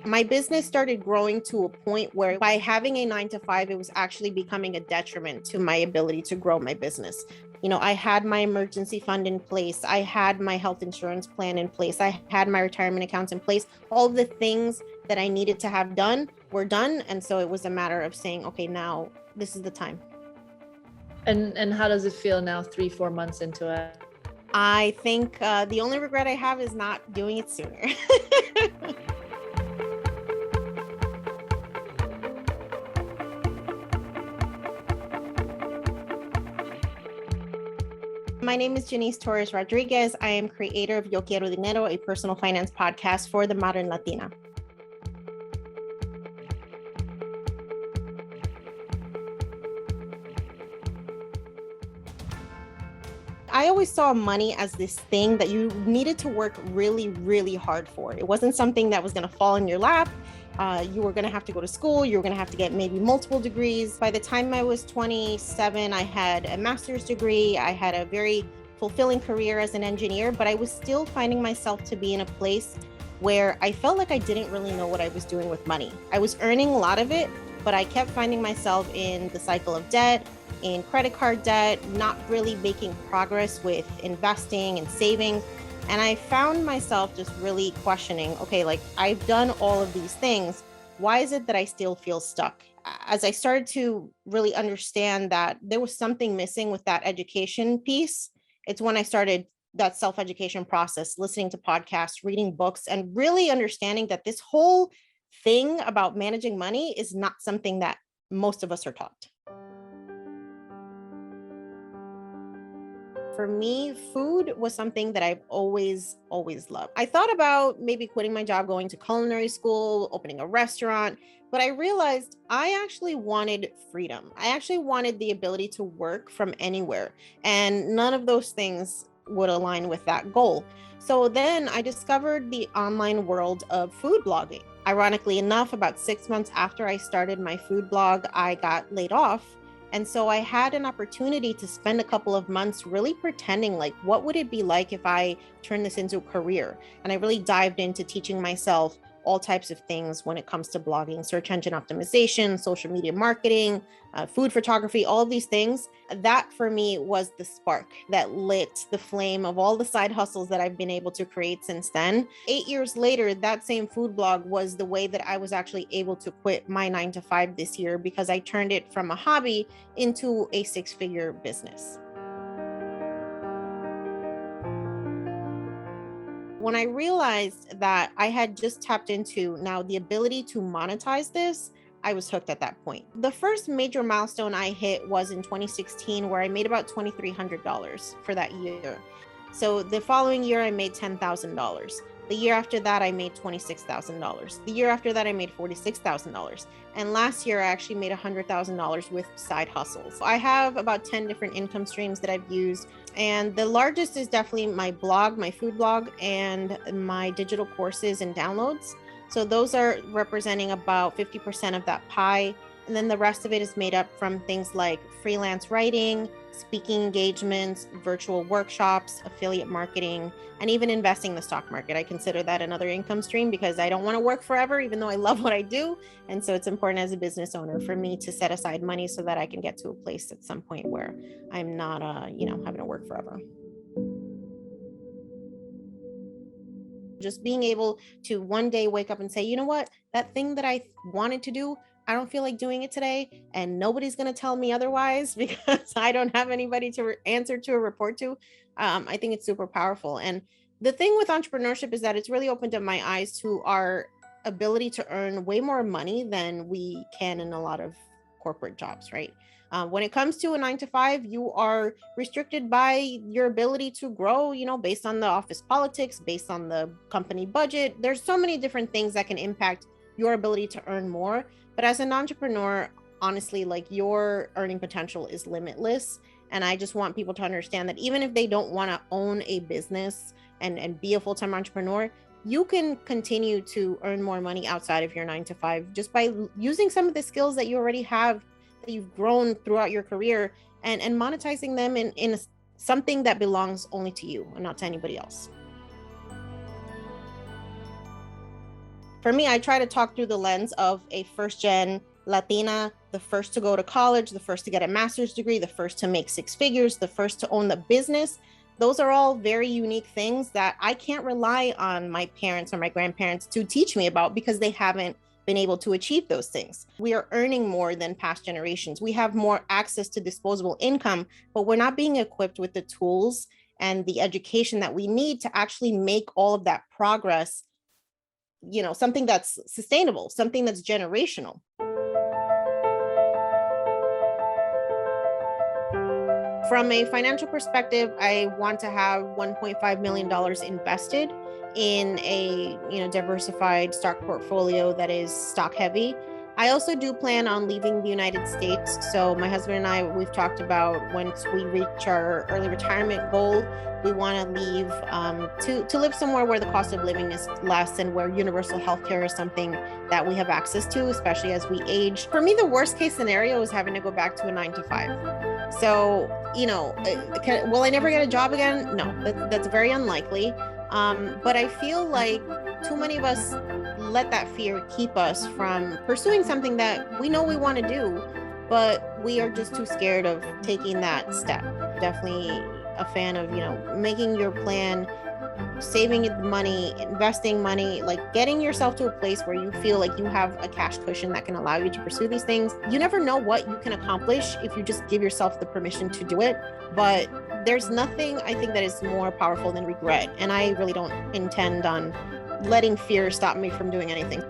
My business started growing to a point where by having a 9 to 5, it was actually becoming a detriment to my ability to grow my business. I had my emergency fund in place. I had my health insurance plan in place. I had my retirement accounts in place. All the things that I needed to have done were done. And so it was a matter of saying, okay, now this is the time. And how does it feel now, 3-4 months into it? I think the only regret I have is not doing it sooner. My name is Janice Torres Rodriguez. I am creator of Quiero, Dinero, a personal finance podcast for the modern Latina. I always saw money as this thing that you needed to work really, really hard for. It wasn't something that was going to fall in your lap. You were going to have to go to school. You were going to have to get maybe multiple degrees. By the time I was 27, I had a master's degree. I had a very fulfilling career as an engineer, but I was still finding myself to be in a place where I felt like I didn't really know what I was doing with money. I was earning a lot of it, but I kept finding myself in the cycle of debt, in credit card debt, not really making progress with investing and saving. And I found myself just really questioning, okay, like I've done all of these things. Why is it that I still feel stuck? As I started to really understand that there was something missing with that education piece, it's when I started that self-education process, listening to podcasts, reading books, and really understanding that this whole thing about managing money is not something that most of us are taught. For me, food was something that I've always loved. I thought about maybe quitting my job, going to culinary school, opening a restaurant, but I realized I actually wanted freedom. I actually wanted the ability to work from anywhere, and none of those things would align with that goal. So then I discovered the online world of food blogging. Ironically enough, about 6 months after I started my food blog, I got laid off. And so I had an opportunity to spend a couple of months really pretending like, what would it be like if I turned this into a career? And I really dived into teaching myself all types of things when it comes to blogging, search engine optimization, social media marketing, food photography, all of these things. That for me was the spark that lit the flame of all the side hustles that I've been able to create since then. 8 years later, that same food blog was the way that I was actually able to quit my 9 to 5 this year, because I turned it from a hobby into a 6-figure business. When I realized that I had just tapped into now the ability to monetize this, I was hooked at that point. The first major milestone I hit was in 2016, where I made about $2,300 for that year. So the following year, I made $10,000. The year after that, I made $26,000. The year after that, I made $46,000. And last year, I actually made $100,000 with side hustles. I have about 10 different income streams that I've used. And the largest is definitely my blog, my food blog, and my digital courses and downloads. So those are representing about 50% of that pie. And then the rest of it is made up from things like freelance writing, speaking engagements, virtual workshops, affiliate marketing, and even investing in the stock market. I consider that another income stream because I don't want to work forever, even though I love what I do. And so it's important as a business owner for me to set aside money so that I can get to a place at some point where I'm not, having to work forever. Just being able to one day wake up and say, you know what, that thing that I wanted to do, I don't feel like doing it today, and nobody's going to tell me otherwise because I don't have anybody to answer to or report to. I think it's super powerful. And the thing with entrepreneurship is that it's really opened up my eyes to our ability to earn way more money than we can in a lot of corporate jobs, right? When it comes to a 9 to 5, you are restricted by your ability to grow, based on the office politics, based on the company budget. There's so many different things that can impact your ability to earn more. But as an entrepreneur, honestly, like your earning potential is limitless. And I just want people to understand that even if they don't want to own a business and be a full-time entrepreneur, you can continue to earn more money outside of your 9 to 5 just by using some of the skills that you already have, that you've grown throughout your career, and monetizing them in something that belongs only to you and not to anybody else. For me, I try to talk through the lens of a first gen Latina, the first to go to college, the first to get a master's degree, the first to make six figures, the first to own the business. Those are all very unique things that I can't rely on my parents or my grandparents to teach me about because they haven't been able to achieve those things. We are earning more than past generations. We have more access to disposable income, but we're not being equipped with the tools and the education that we need to actually make all of that progress, something that's sustainable, something that's generational. From a financial perspective, I want to have $1.5 million invested in a diversified stock portfolio that is stock heavy. I also do plan on leaving the United States. So my husband and I, we've talked about once we reach our early retirement goal, we want to leave to live somewhere where the cost of living is less and where universal healthcare is something that we have access to, especially as we age. For me, the worst case scenario is having to go back to a 9 to 5. So, will I never get a job again? No, that's very unlikely. But I feel like too many of us let that fear keep us from pursuing something that we know we want to do, but we are just too scared of taking that step. Definitely a fan of, making your plan, saving money, investing money, like getting yourself to a place where you feel like you have a cash cushion that can allow you to pursue these things. You never know what you can accomplish if you just give yourself the permission to do it. But there's nothing I think that is more powerful than regret. And I really don't intend on letting fear stop me from doing anything.